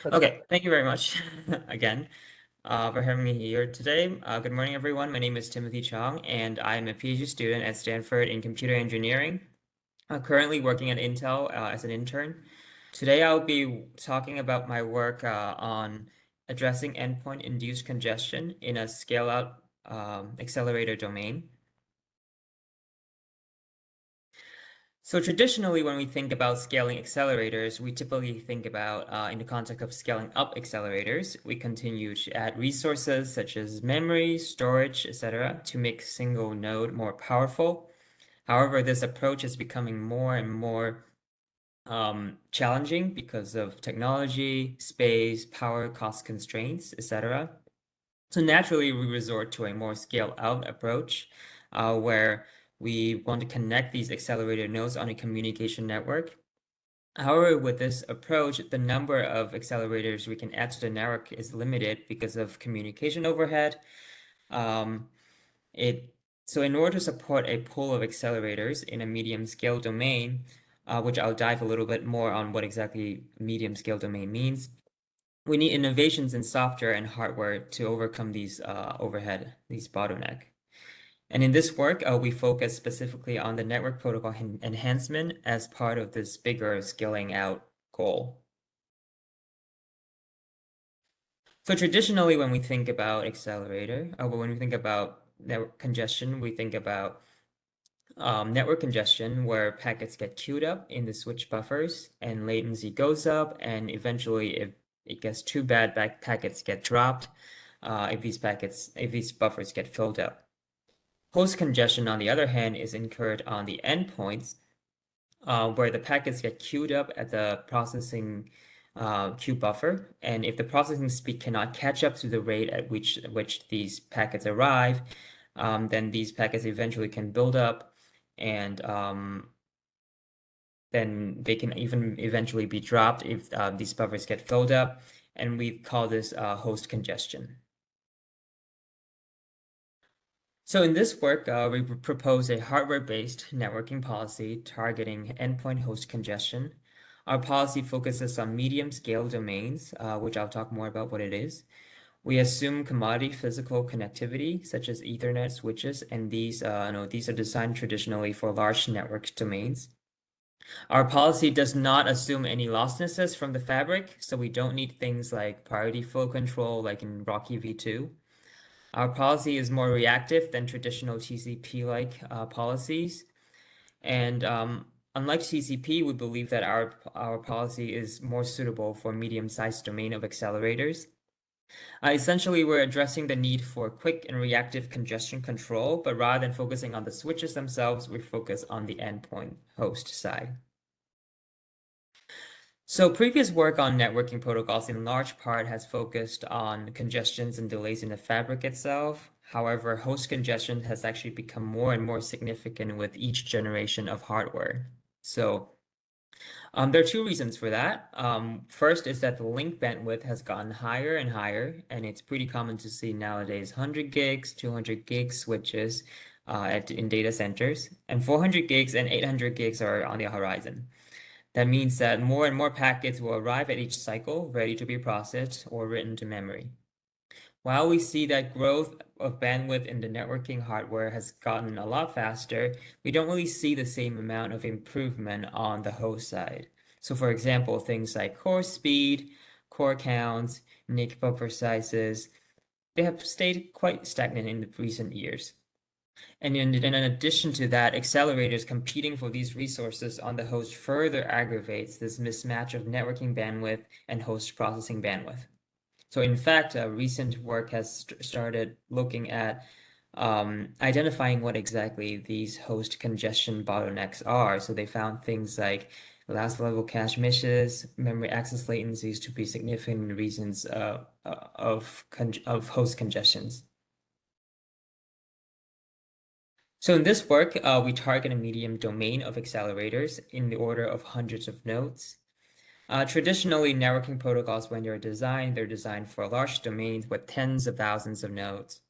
Okay, thank you very much again for having me here today. Good morning, everyone. My name is Timothy Chong, and I'm a PhD student at Stanford in computer engineering, currently working at Intel as an intern. Today, I'll be talking about my work on addressing endpoint-induced congestion in a scale-out accelerator domain. So traditionally, when we think about scaling accelerators, we typically think about in the context of scaling up accelerators, we continue to add resources such as memory, storage, etc., to make single node more powerful. However, this approach is becoming more and more challenging because of technology, space, power, cost constraints, etc. So naturally, we resort to a more scaled out approach where we want to connect these accelerator nodes on a communication network. However, with this approach, the number of accelerators we can add to the network is limited because of communication overhead. Um, it so in order to support a pool of accelerators in a medium scale domain, which I'll dive a little bit more on what exactly medium scale domain means, we need innovations in software and hardware to overcome these these bottleneck. And in this work, we focus specifically on the network protocol enhancement as part of this bigger scaling out goal. So traditionally, when we think about accelerator, or when we think about network congestion, we think about network congestion where packets get queued up in the switch buffers and latency goes up, and eventually, if it gets too bad, packets get dropped if these buffers get filled up. Host congestion, on the other hand, is incurred on the endpoints where the packets get queued up at the processing queue buffer, and if the processing speed cannot catch up to the rate at which these packets arrive, then these packets eventually can build up, and then they can even eventually be dropped if these buffers get filled up, and we call this host congestion. So in this work, we propose a hardware-based networking policy targeting endpoint host congestion. Our policy focuses on medium-scale domains, which I'll talk more about what it is. We assume commodity physical connectivity, such as Ethernet switches, and these are designed traditionally for large network domains. Our policy does not assume any losslessness from the fabric, so we don't need things like priority flow control, like in Rocky V2. Our policy is more reactive than traditional TCP-like policies. And unlike TCP, we believe that our policy is more suitable for medium-sized domain of accelerators. Essentially, we're addressing the need for quick and reactive congestion control, but rather than focusing on the switches themselves, we focus on the endpoint host side. So previous work on networking protocols in large part has focused on congestions and delays in the fabric itself. However, host congestion has actually become more and more significant with each generation of hardware. So there are two reasons for that. First is that the link bandwidth has gotten higher and higher, and it's pretty common to see nowadays 100 gigs, 200 gigs switches in data centers, and 400 gigs and 800 gigs are on the horizon. That means that more and more packets will arrive at each cycle, ready to be processed or written to memory. While we see that growth of bandwidth in the networking hardware has gotten a lot faster, we don't really see the same amount of improvement on the host side. So for example, things like core speed, core counts, NIC buffer sizes, they have stayed quite stagnant in the recent years. And in addition to that, accelerators competing for these resources on the host further aggravates this mismatch of networking bandwidth and host processing bandwidth. So in fact, recent work has started looking at identifying what exactly these host congestion bottlenecks are. So they found things like last level cache misses, memory access latencies to be significant reasons of host congestions. So in this work, we target a medium domain of accelerators in the order of hundreds of nodes. Traditionally, networking protocols, when they're designed for large domains with tens of thousands of nodes.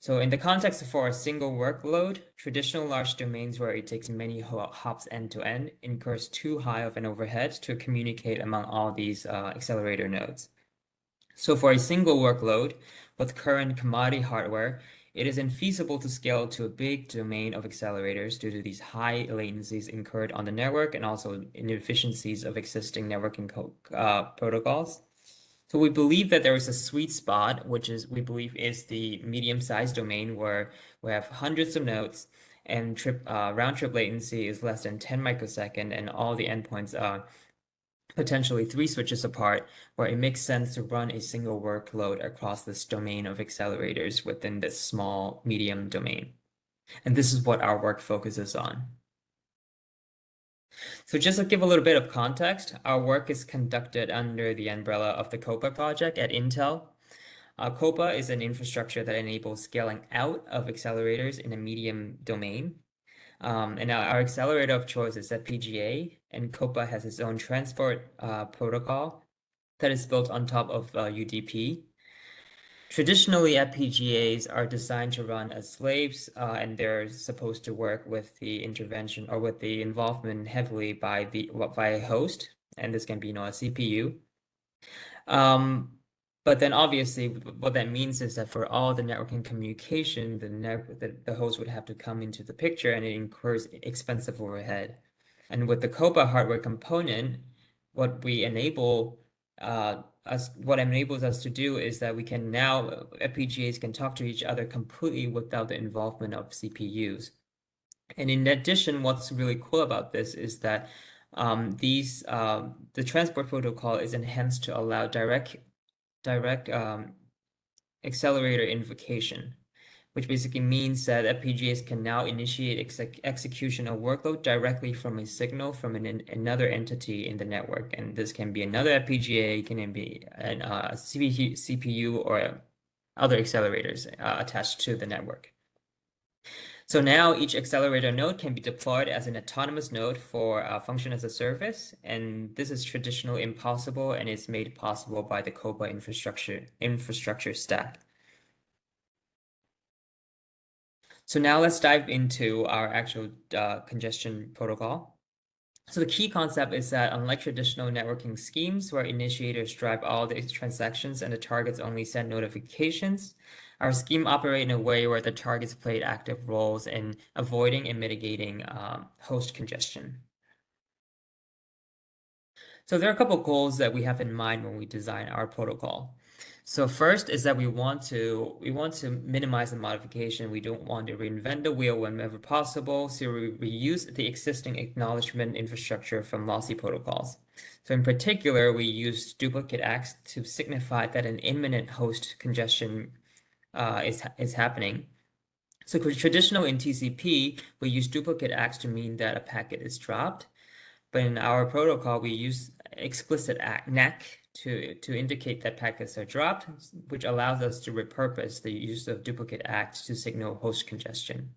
So in the context for a single workload, traditional large domains where it takes many hops end to end incurs too high of an overhead to communicate among all these accelerator nodes. So for a single workload with current commodity hardware, it is infeasible to scale to a big domain of accelerators due to these high latencies incurred on the network and also inefficiencies of existing networking protocols. So we believe that there is a sweet spot, which is we believe is the medium-sized domain where we have hundreds of nodes and round trip latency is less than 10 microsecond and all the endpoints are potentially three switches apart, where it makes sense to run a single workload across this domain of accelerators within this small medium domain. And this is what our work focuses on. So just to give a little bit of context, our work is conducted under the umbrella of the COPA project at Intel. COPA is an infrastructure that enables scaling out of accelerators in a medium domain. And our accelerator of choice is FPGA, and COPA has its own transport protocol that is built on top of UDP. Traditionally, FPGAs are designed to run as slaves, and they're supposed to work with the intervention or with the involvement heavily by a host, and this can be, a CPU. But then obviously, what that means is that for all the networking communication, the host would have to come into the picture, and it incurs expensive overhead. And with the COPA hardware component, what enables us to do is that we can now FPGAs can talk to each other completely without the involvement of CPUs. And in addition, what's really cool about this is that the transport protocol is enhanced to allow direct accelerator invocation, which basically means that FPGAs can now initiate execution of workload directly from a signal from another entity in the network. And this can be another FPGA, can be an CPU or other accelerators attached to the network. So now each accelerator node can be deployed as an autonomous node for function as a service, and this is traditionally impossible and is made possible by the COPA infrastructure stack. So now let's dive into our actual congestion protocol. So the key concept is that unlike traditional networking schemes where initiators drive all the transactions and the targets only send notifications, our scheme operates in a way where the targets played active roles in avoiding and mitigating host congestion. So there are a couple of goals that we have in mind when we design our protocol. So first is that we want to minimize the modification. We don't want to reinvent the wheel whenever possible. So we reuse the existing acknowledgement infrastructure from lossy protocols. So in particular, we use duplicate acts to signify that an imminent host congestion is happening. So traditional in TCP, we use duplicate acts to mean that a packet is dropped. But in our protocol, we use explicit NAC to indicate that packets are dropped, which allows us to repurpose the use of duplicate acts to signal host congestion.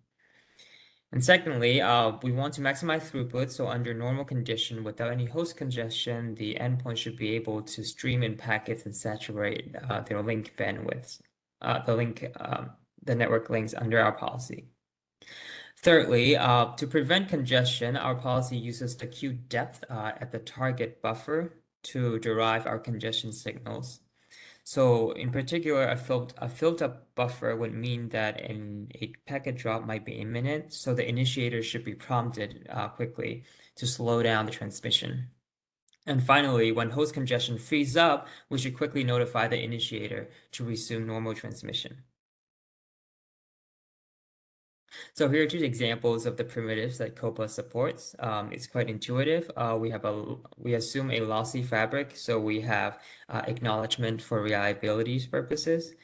And secondly, we want to maximize throughput. So under normal condition, without any host congestion, the endpoint should be able to stream in packets and saturate their link bandwidths, the network links under our policy. Thirdly, to prevent congestion, our policy uses the queue depth at the target buffer to derive our congestion signals. So in particular, a filled up buffer would mean that a packet drop might be imminent, so the initiator should be prompted quickly to slow down the transmission. And finally, when host congestion frees up, we should quickly notify the initiator to resume normal transmission. So here are two examples of the primitives that COPA supports. It's quite intuitive. We assume a lossy fabric, so we have acknowledgement for reliability purposes.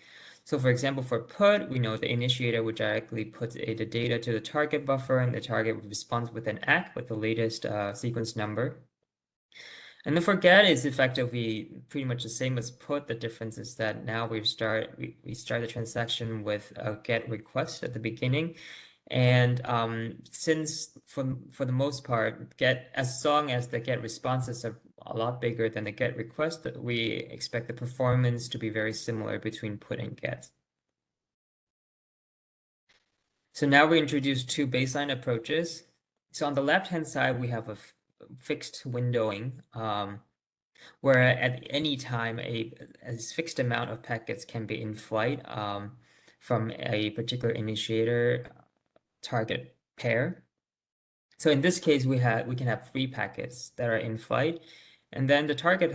So for example, for put, we know the initiator would directly put the data to the target buffer, and the target would respond with an ACK with the latest sequence number. And the forget is effectively pretty much the same as put. The difference is that now we start the transaction with a get request at the beginning. And since for the most part, as long as the get responses are a lot bigger than the get request, we expect the performance to be very similar between put and get. So now we introduce two baseline approaches. So on the left-hand side, we have a fixed windowing. where at any time a fixed amount of packets can be in flight from a particular initiator target pair. So in this case, we can have 3 packets that are in flight, and then the target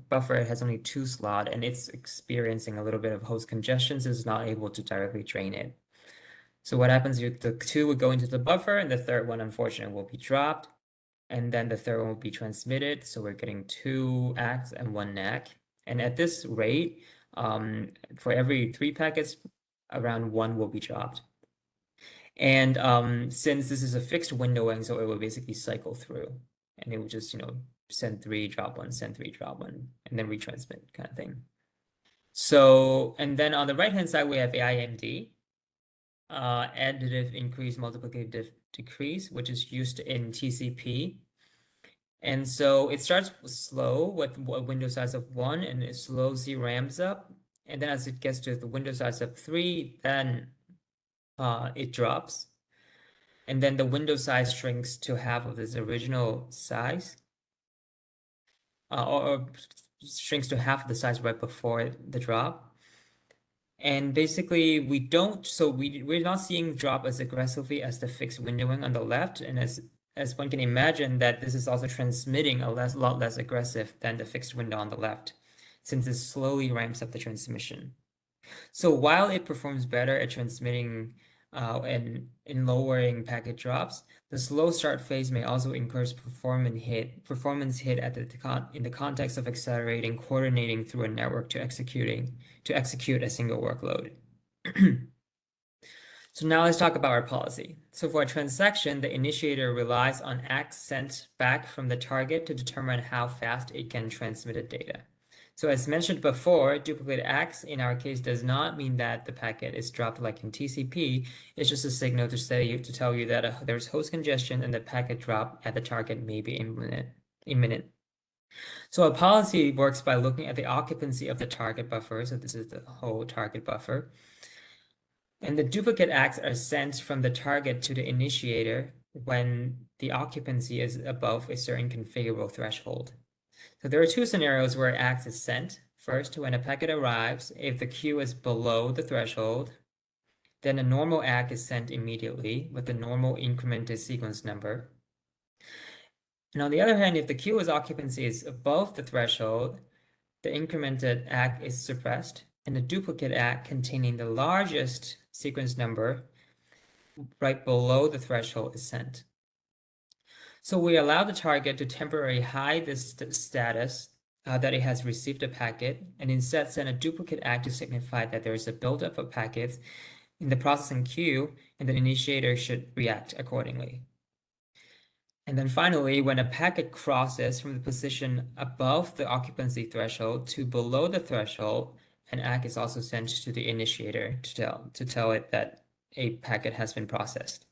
buffer has only 2 slots, and it's experiencing a little bit of host congestion, so it's not able to directly drain it. So what happens is the 2 would go into the buffer, and the third one, unfortunately, will be dropped, and then the third one will be transmitted. So we're getting 2 ACKs and 1 NAC. And at this rate, for every 3 packets, around 1 will be dropped. And since this is a fixed windowing, so it will basically cycle through, and it will just, send 3, drop 1, send 3, drop 1, and then retransmit kind of thing. So, and then on the right-hand side, we have AIMD, additive increase, multiplicative decrease, which is used in TCP. And so it starts slow with a window size of 1, and it slowly ramps up. And then as it gets to the window size of 3, then it drops. And then the window size shrinks to half of its original size, or shrinks to half of the size right before the drop. And basically, we're not seeing drop as aggressively as the fixed windowing on the left, and as one can imagine, that this is also transmitting a lot less aggressive than the fixed window on the left, since it slowly ramps up the transmission. So while it performs better at transmitting and in lowering packet drops, the slow start phase may also incur performance hit in the context of accelerating, coordinating through a network to execute a single workload. So now let's talk about our policy. So for a transaction, the initiator relies on ACKs sent back from the target to determine how fast it can transmit the data. So as mentioned before, duplicate ACKs in our case does not mean that the packet is dropped like in TCP. It's just a signal to tell you that there's host congestion and the packet drop at the target may be imminent. So a policy works by looking at the occupancy of the target buffer. So this is the whole target buffer. And the duplicate ACKs are sent from the target to the initiator when the occupancy is above a certain configurable threshold. So there are 2 scenarios where ACKs is sent. First, when a packet arrives, if the queue is below the threshold, then a normal ACK is sent immediately with the normal incremented sequence number. And on the other hand, if the queue's occupancy is above the threshold, the incremented ACK is suppressed, and the duplicate ACK containing the largest sequence number right below the threshold is sent. So we allow the target to temporarily hide this status that it has received a packet, and instead send a duplicate ACK to signify that there is a buildup of packets in the processing queue, and the initiator should react accordingly. And then finally, when a packet crosses from the position above the occupancy threshold to below the threshold, an ACK is also sent to the initiator to tell it that a packet has been processed.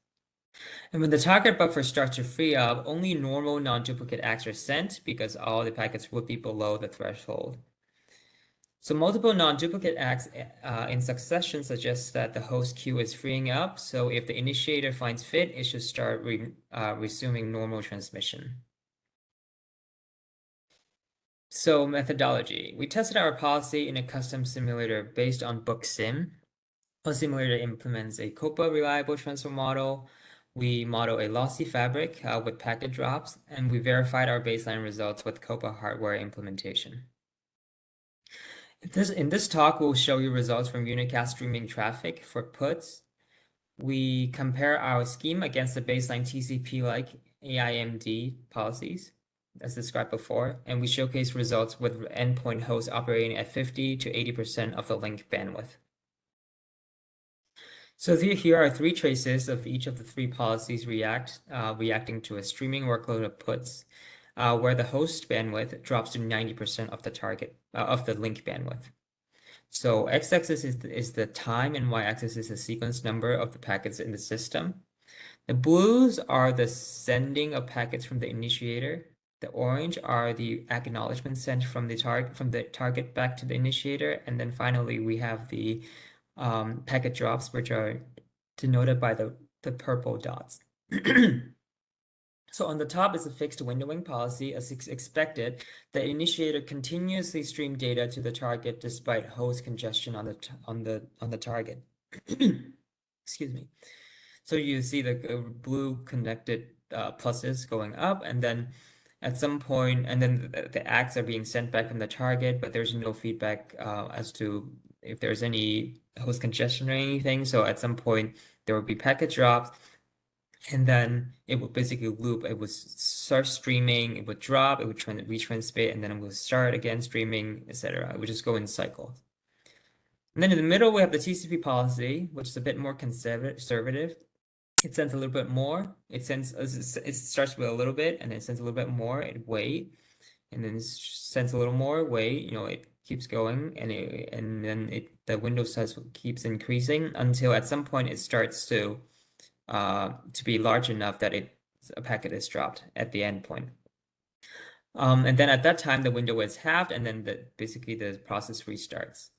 And when the target buffer starts to free up, only normal non-duplicate ACKs are sent because all the packets would be below the threshold. So multiple non-duplicate ACKs in succession suggests that the host queue is freeing up. So if the initiator finds fit, it should start resuming normal transmission. So methodology. We tested our policy in a custom simulator based on BookSim. A simulator implements a COPA reliable transfer model. We model a lossy fabric with packet drops, and we verified our baseline results with COPA hardware implementation. In this talk, we'll show you results from unicast streaming traffic for puts. We compare our scheme against the baseline TCP-like AIMD policies, as described before, and we showcase results with endpoint hosts operating at 50 to 80% of the link bandwidth. So here are 3 traces of each of the 3 policies reacting to a streaming workload of puts, where the host bandwidth drops to 90% of the target of the link bandwidth. So x-axis is the time, and y-axis is the sequence number of the packets in the system. The blues are the sending of packets from the initiator. The orange are the acknowledgements sent from the target back to the initiator, and then finally we have the packet drops, which are denoted by the purple dots. So on the top is a fixed windowing policy. As expected, the initiator continuously stream data to the target despite host congestion on the target. Excuse me. So you see the blue connected pluses going up, and then at some point, and then the acts are being sent back from the target, but there's no feedback as to if there's any host congestion or anything. So at some point, there will be packet drops, and then it would basically loop. It would start streaming, it would drop, it would retransmit, and then it would start again streaming, etc. It would just go in cycles. And then in the middle, we have the TCP policy, which is a bit more conservative. It sends a little bit more. It starts with a little bit, and then it sends a little bit more. It wait, and then it sends a little more. Wait, it keeps going, and then the window size keeps increasing until at some point it starts to be large enough that a packet is dropped at the endpoint. And then at that time, the window is halved, and then basically the process restarts.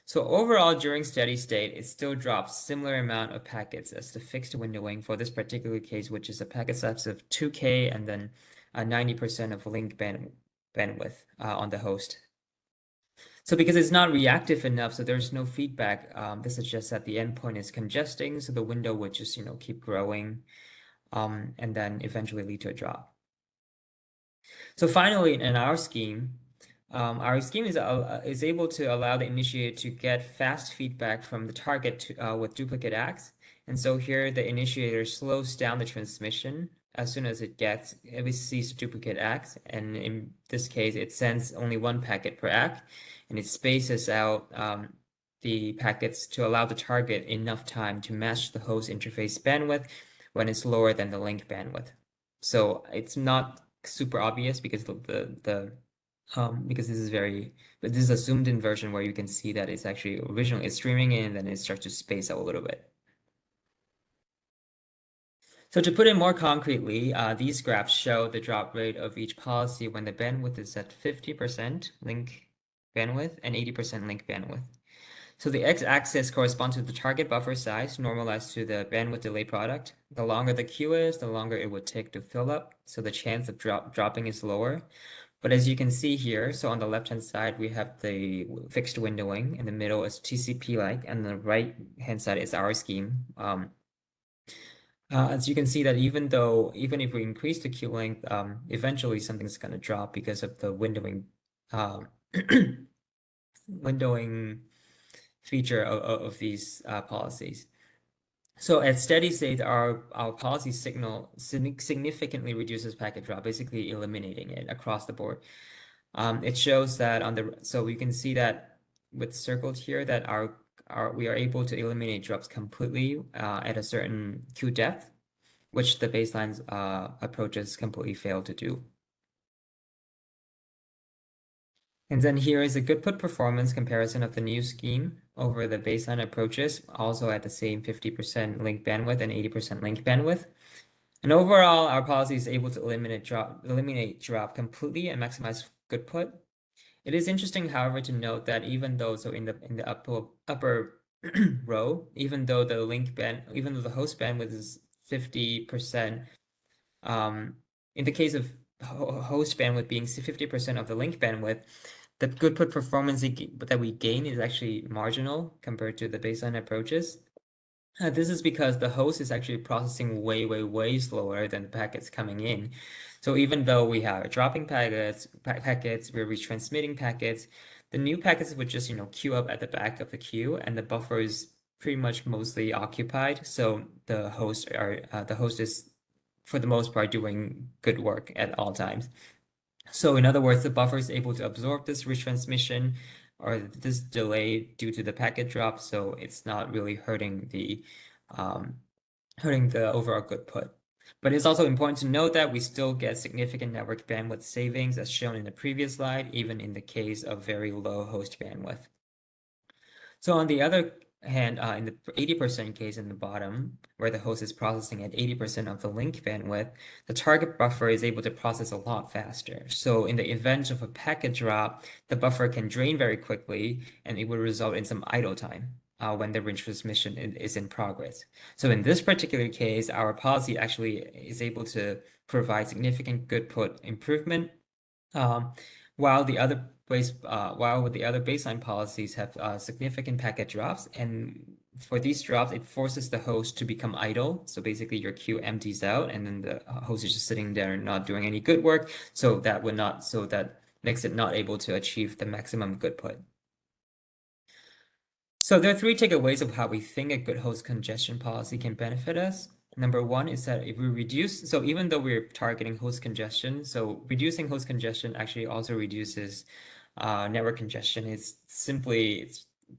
So overall, during steady state, it still drops similar amount of packets as the fixed windowing for this particular case, which is a packet size of 2K and then 90% of link bandwidth on the host. So because it's not reactive enough, so there's no feedback, this suggests that the endpoint is congesting, so the window would just keep growing and then eventually lead to a drop. So finally, in our scheme is able to allow the initiator to get fast feedback from the target with duplicate acts. And so here the initiator slows down the transmission as soon as it sees duplicate acts. And in this case, it sends only one packet per act, and it spaces out the packets to allow the target enough time to match the host interface bandwidth when it's lower than the link bandwidth. So it's not super obvious because because this is assumed inversion where you can see that it's actually originally it's streaming in and then it starts to space out a little bit. So to put it more concretely, these graphs show the drop rate of each policy when the bandwidth is at 50% link bandwidth and 80% link bandwidth. So the x-axis corresponds to the target buffer size normalized to the bandwidth delay product. The longer the queue is, the longer it would take to fill up, so the chance of dropping is lower. But as you can see here, so on the left-hand side, we have the fixed windowing, in the middle is TCP-like, and the right-hand side is our scheme. As you can see that even if we increase the queue length, eventually something's going to drop because of the windowing windowing feature of these policies. So at steady state, our policy signal significantly reduces packet drop, basically eliminating it across the board. It shows that so we can see that with circled here that we are able to eliminate drops completely at a certain queue depth, which the baseline approaches completely fail to do. And then here is a good put performance comparison of the new scheme over the baseline approaches, also at the same 50% link bandwidth and 80% link bandwidth. And overall, our policy is able to eliminate drop completely and maximize good put. It is interesting, however, to note that even though, so in the upper row, even though the host bandwidth is 50%, in the case of host bandwidth being 50% of the link bandwidth, the good put performance that we gain is actually marginal compared to the baseline approaches. This is because the host is actually processing way, way, way slower than the packets coming in. So even though we have dropping packets, we're retransmitting packets, the new packets would just queue up at the back of the queue, and the buffer is pretty much mostly occupied. So the host is for the most part doing good work at all times. So in other words, the buffer is able to absorb this retransmission or this delay due to the packet drop, so it's not really hurting the overall good put. But it's also important to note that we still get significant network bandwidth savings as shown in the previous slide, even in the case of very low host bandwidth. So on the other hand, in the 80% case in the bottom, where the host is processing at 80% of the link bandwidth, the target buffer is able to process a lot faster. So in the event of a packet drop, the buffer can drain very quickly, and it would result in some idle time. when the retransmission is in progress. So in this particular case, our policy actually is able to provide significant good put improvement, um, while the other baseline policies have significant packet drops, and for these drops, it forces the host to become idle. So basically, your queue empties out, and then the host is just sitting there not doing any good work. So that makes it not able to achieve the maximum good put. So there are three takeaways of how we think a good host congestion policy can benefit us. Number one is that if we reduce, so even though we're targeting host congestion, so reducing host congestion actually also reduces network congestion. It's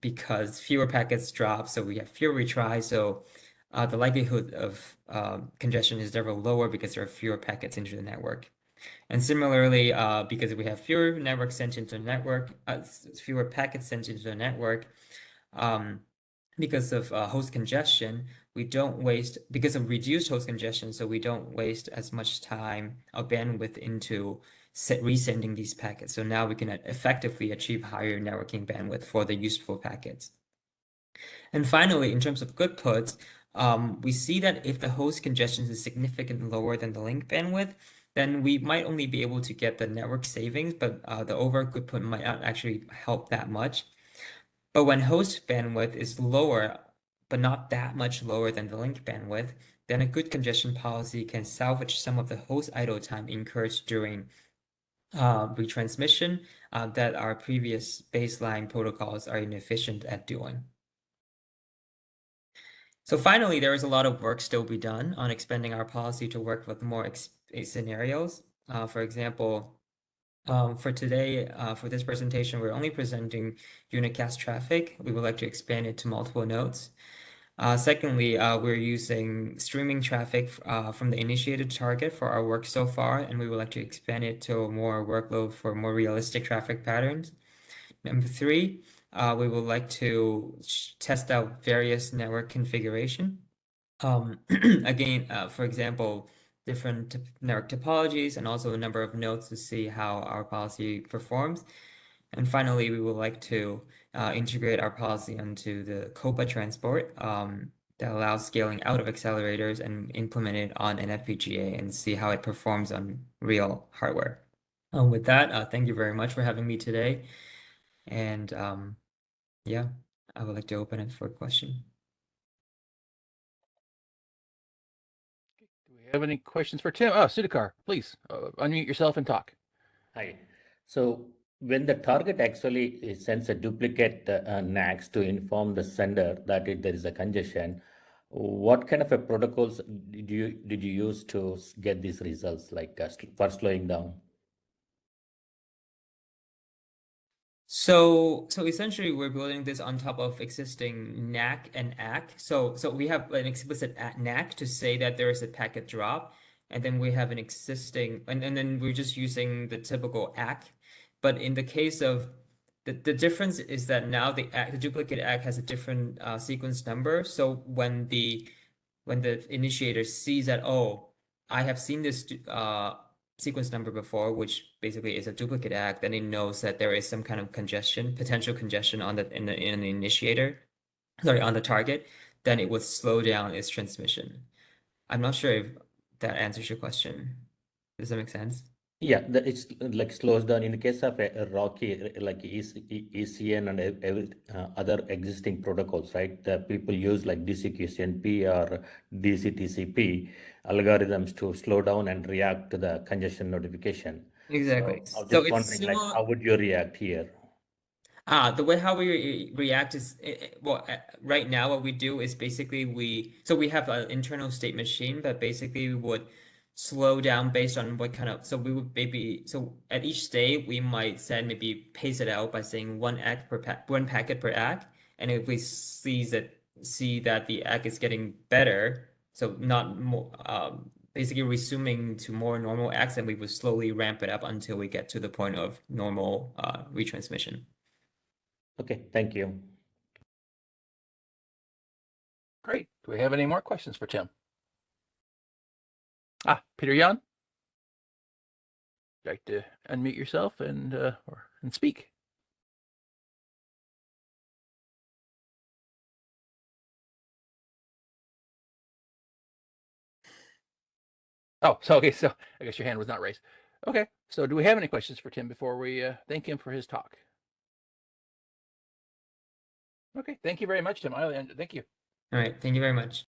because fewer packets drop, so we have fewer retries. So the likelihood of congestion is therefore lower because there are fewer packets into the network. And similarly, because we have fewer networks sent into the network, fewer packets sent into the network, um, because of host congestion, because of reduced host congestion, so we don't waste as much time or bandwidth into resending these packets. So now we can effectively achieve higher networking bandwidth for the useful packets. And finally, in terms of good puts, we see that if the host congestion is significantly lower than the link bandwidth, then we might only be able to get the network savings, but the overall good put might not actually help that much. But when host bandwidth is lower, but not that much lower than the link bandwidth, then a good congestion policy can salvage some of the host idle time incurred during retransmission that our previous baseline protocols are inefficient at doing. So finally, there is a lot of work still be done on expanding our policy to work with more scenarios. For example, for today, for this presentation, we're only presenting unicast traffic. We would like to expand it to multiple nodes. Secondly, we're using streaming traffic from the initiated target for our work so far, and we would like to expand it to a more workload for more realistic traffic patterns. Number three, we would like to test out various network configuration. Again, for example, different network topologies and also the number of nodes to see how our policy performs. And finally, we would like to integrate our policy into the COPA transport that allows scaling out of accelerators and implement it on an FPGA and see how it performs on real hardware. With that, thank you very much for having me today. And yeah, I would like to open it for a question. Do we have any questions for Tim? Oh, Sudhakar, please unmute yourself and talk. Hi. So when the target actually sends a duplicate NACs to inform the sender that there is a congestion, what kind of a protocols did you use to get these results, like for slowing down? So essentially, we're building this on top of existing NAC and ACK. So we have an explicit NAC to say that there is a packet drop, and then we have an existing, and then we're just using the typical ACK. But in the case of the difference is that now the duplicate ACK has a different sequence number. So when the initiator sees that, oh, I have seen this sequence number before, which basically is a duplicate ACK, then it knows that there is some kind of potential congestion on in the initiator, sorry, on the target, then it would slow down its transmission. I'm not sure if that answers your question. Does that make sense? Yeah, it's like slows down in the case of a Rocky, like ECN and every other existing protocols, right? The people use like DCQCNP or DCTCP algorithms to slow down and react to the congestion notification. Exactly. So I'm So just it's wondering, like, similar. how would you react here? The way how we react is well, right now what we do is basically we have an internal state machine that basically would slow down based on what kind of, so we would maybe, so at each state we might send, maybe pace it out by saying one packet per ACK, and if we see that the ACK is getting better, so not more basically resuming to more normal ACKs, and we would slowly ramp it up until we get to the point of normal retransmission. Okay, thank you. Great. Do we have any more questions for Tim? Peter Yan. You'd like to unmute yourself and speak. Oh, so okay, so I guess your hand was not raised. Okay, so do we have any questions for Tim before we thank him for his talk? Okay, thank you very much, Tim. Thank you. All right, thank you very much.